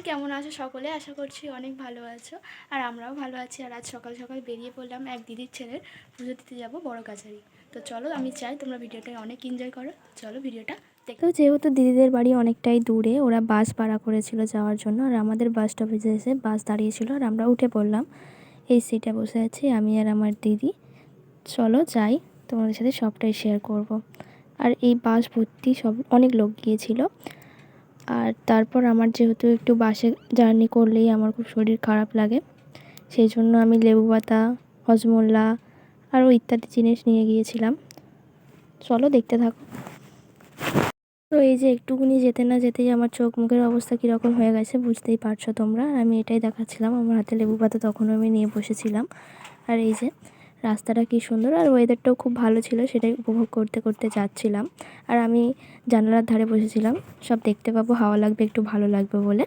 কেমন আছো সকলে? আশা করছি অনেক ভালো আছো, আর আমরাও ভালো আছি। আর আজ সকাল সকাল বেরিয়ে পড়লাম এক দিদির ছেলের পুজো দিতে যাবো বড় কাছারি। তো চলো, আমি চাই তোমরা ভিডিওটা অনেক এনজয় করো। চলো ভিডিওটা দেখো। যেহেতু দিদিদের বাড়ি অনেকটাই দূরে, ওরা বাস ভাড়া করেছিল যাওয়ার জন্য, আর আমাদের বাস স্টপেজে এসে বাস দাঁড়িয়েছিল আর আমরা উঠে পড়লাম। এই সিটে বসে আছি আমি আর আমার দিদি। চলো যাই, তোমাদের সাথে সবটাই শেয়ার করব। আর এই বাস ভর্তি সব অনেক লোক গিয়েছিল। আর তারপর আমার যেহেতু একটু বাসে জার্নি করলেই আমার খুব শরীর খারাপ লাগে, সেই জন্য আমি লেবু পাতা, হজমোল্লা আরও ইত্যাদি জিনিস নিয়ে গিয়েছিলাম। চলো দেখতে থাকো। তো এই যে একটুকুনি যেতে না যেতেই আমার চোখ মুখের অবস্থা কীরকম হয়ে গেছে বুঝতেই পারছো তোমরা। আমি এটাই দেখাচ্ছিলাম, আমার হাতে লেবু পাতা তখনও আমি নিয়ে বসেছিলাম। আর এই যে রাস্তাটা কী সুন্দর, আর ওয়েদারটাও খুব ভালো ছিল, সেটাই উপভোগ করতে করতে যাচ্ছিলাম। আর আমি জানালার ধারে বসেছিলাম, সব দেখতে পাবো, হাওয়া লাগবে, একটু ভালো লাগবে বলে।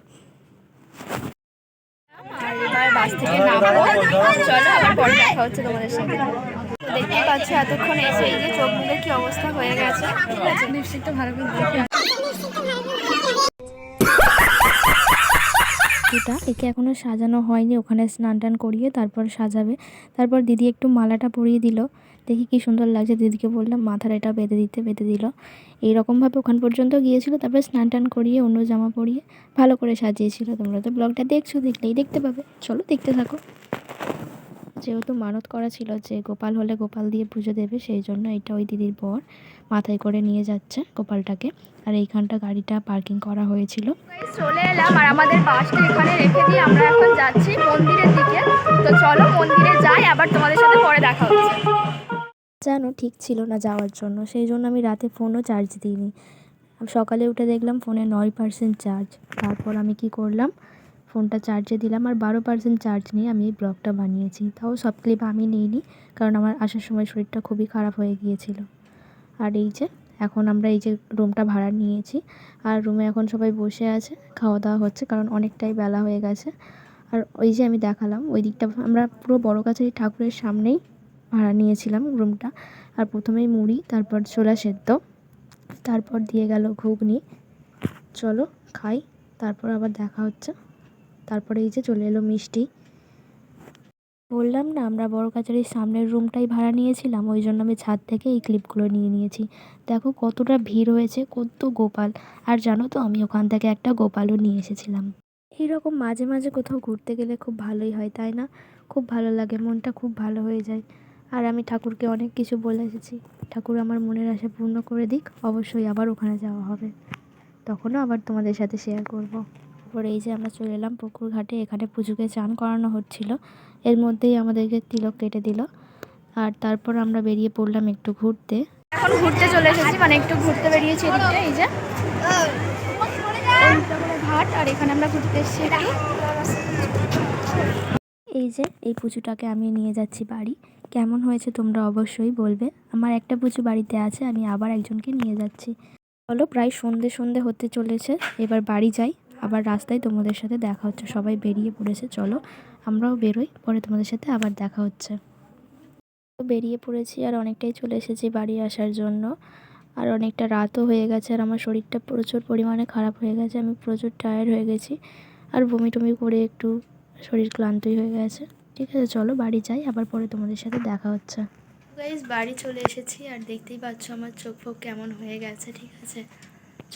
আর এবার বাস থেকে নামবো, চলো আবার পরে দেখা হচ্ছে তোমাদের সাথে। তো দেখতেই পাচ্ছ এতক্ষণ এসে এই যে চোখ মুখের কী অবস্থা হয়ে গেছে। ঠিক আছে, লিপস্টিকটা ভালো করে দেখে। একে এখনও সাজানো হয়নি, ওখানে স্নান টান করিয়ে তারপর সাজাবে। তারপর দিদি একটু মালাটা পরিয়ে দিল, দেখি কি সুন্দর লাগছে। দিদিকে বললাম মাথার এটা বেঁধে দিতে, বেঁধে দিল। এইরকমভাবে ওখান পর্যন্ত গিয়েছিল, তারপর স্নান টান করিয়ে অন্য জামা পরিয়ে ভালো করে সাজিয়েছিল। তোমরা তো ব্লগটা দেখছো, দেখলেই দেখতে পাবে। চলো দেখতে থাকো। যেহেতু মানত করা ছিল যে গোপাল হলে গোপাল দিয়ে পুজো দেবে, সেই জন্য এটা ওই দিদির বর মাথায় করে নিয়ে যাচ্ছে গোপালটাকে। আর এইখানটা গাড়িটা পার্কিং করা হয়েছিল। চলে এলাম আর আমাদের বাসটা এখানে রেখে দিয়ে আমরা এখন যাচ্ছি মন্দিরের দিকে। তো চলো মন্দিরে যাই, আবার তোমাদের সাথে পরে দেখা হচ্ছে। জানো ঠিক ছিল না যাওয়ার জন্য, সেই জন্য আমি রাতে ফোনও চার্জ দিইনি। সকালে উঠে দেখলাম ফোনে 9% চার্জ। তারপর আমি কি করলাম, ফোনটা চার্জে দিলাম, আর 12% চার্জ নিয়ে আমি এই ব্লগটা বানিয়েছি। তাও সব ক্লিপ আমি নিইনি, কারণ আমার আসার সময় শরীরটা খুবই খারাপ হয়ে গিয়েছিল। আর এই যে এখন আমরা এই যে রুমটা ভাড়া নিয়েছি, আর রুমে এখন সবাই বসে আছে, খাওয়া দাওয়া হচ্ছে, কারণ অনেকটাই বেলা হয়ে গেছে। আর ওই যে আমি দেখালাম ওই দিকটা আমরা পুরো বড় কাছারি ঠাকুরের সামনেই ভাড়া নিয়েছিলাম রুমটা। আর প্রথমেই মুড়ি, তারপর ছোলা সেদ্ধ, তারপর দিয়ে গেল ঘুগনি। চলো খাই, তারপর আবার দেখা হচ্ছে। তারপরে এই যে চলে এলো মিষ্টি। বললাম না আমরা বড় কাছারির সামনের রুমটাই ভাড়া নিয়েছিলাম, ওই জন্য আমি ছাদ থেকে এই ক্লিপগুলো নিয়ে নিয়েছি। দেখো কতটা ভিড় হয়েছে, কত গোপাল। আর জানো তো আমি ওখান থেকে একটা গোপালও নিয়ে এসেছিলাম। এইরকম মাঝে মাঝে কোথাও ঘুরতে গেলে খুব ভালোই হয়, তাই না? খুব ভালো লাগে, মনটা খুব ভালো হয়ে যায়। আর আমি ঠাকুরকে অনেক কিছু বলে এসেছি, ঠাকুর আমার মনের আশা পূর্ণ করে দিক। অবশ্যই আবার ওখানে যাওয়া হবে, তখনও আবার তোমাদের সাথে শেয়ার করব। তারপর এই যে আমরা চলে এলাম পুকুর ঘাটে, এখানে পুজোকে চান করানো হচ্ছিল। এর মধ্যেই আমাদেরকে তিলক কেটে দিল। আর তারপর আমরা বেরিয়ে পড়লাম একটু ঘুরতে। এখন ঘুরতে চলে এসেছি, মানে একটু ঘুরতে বেরিয়েছি এদিকে। এই যে ঘাট, আর এখানে আমরা ঘুরতে এসেছি একটু। এই যে এই পুজোটাকে আমি নিয়ে যাচ্ছি বাড়ি। কেমন হয়েছে তোমরা অবশ্যই বলবে। আমার একটা পুজো বাড়িতে আছে, আমি আবার একজনকে নিয়ে যাচ্ছি। চলো, প্রায় সন্ধে সন্ধে হতে চলেছে, এবার বাড়ি যাই। আবার রাস্তায় তোমাদের সাথে দেখা হচ্ছে, সবাই বেরিয়ে পড়েছে। চলো আমরাও বেরোই, পরে তোমাদের সাথে আবার দেখা হচ্ছে। তো বেরিয়ে পড়েছি, আর অনেকটাই চলে এসেছি বাড়ি আসার জন্য। আর অনেকটা রাতও হয়ে গেছে, আর আমার শরীরটা প্রচুর পরিমাণে খারাপ হয়ে গেছে, আমি প্রচুর টায়ার্ড হয়ে গেছি। আর বমি টমি করে একটু শরীর ক্লান্তই হয়ে গেছে। ঠিক আছে, চলো বাড়ি যাই, আবার পরে তোমাদের সাথে দেখা হচ্ছে। গাইস বাড়ি চলে এসেছি, আর দেখতেই পাচ্ছ আমার চোখ ফোক কেমন হয়ে গেছে। ঠিক আছে,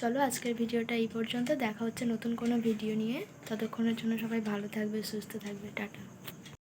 চলো আজকের ভিডিওটা এই পর্যন্ত। দেখা হচ্ছে নতুন কোনো ভিডিও নিয়ে। ততক্ষণের জন্য সবাই ভালো থাকবে, সুস্থ থাকবে, টাটা।